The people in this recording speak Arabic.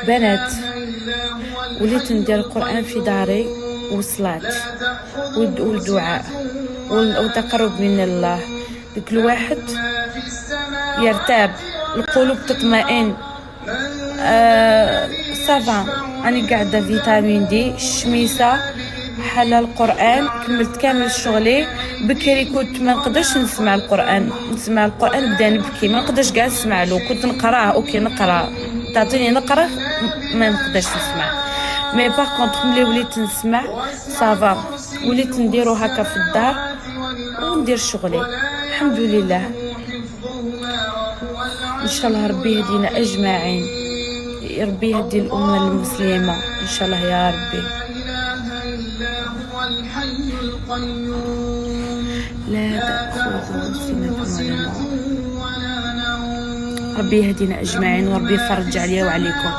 بنات، وليت ندير القرآن في داري وصلاة والدعاء والتقرب من الله. كل واحد يرتاب، القلوب تطمئن. صافا راني قاعده فيتامين دي، الشميسه حل القرآن. كملت كامل شغلي. بكري كنت ما نقدرش نسمع القرآن بدا نبكي، ما نقدرش قاعد نسمع له. كنت نقراه اوكي، نقرا تعطيني نقرا، ما نقدرش نسمع. مي باغ كونطخ ملي وليت نسمع صافا، وليت نديرو هكا في الدار وندير شغلي الحمد لله. ان شاء الله ربي يهدينا اجمعين، ربي يهدي الامه المسلمه ان شاء الله يا ربي. لا تأخذه سنة ولا نوم. ربي يهدينا اجمعين وربي يفرج عليا وعليكم.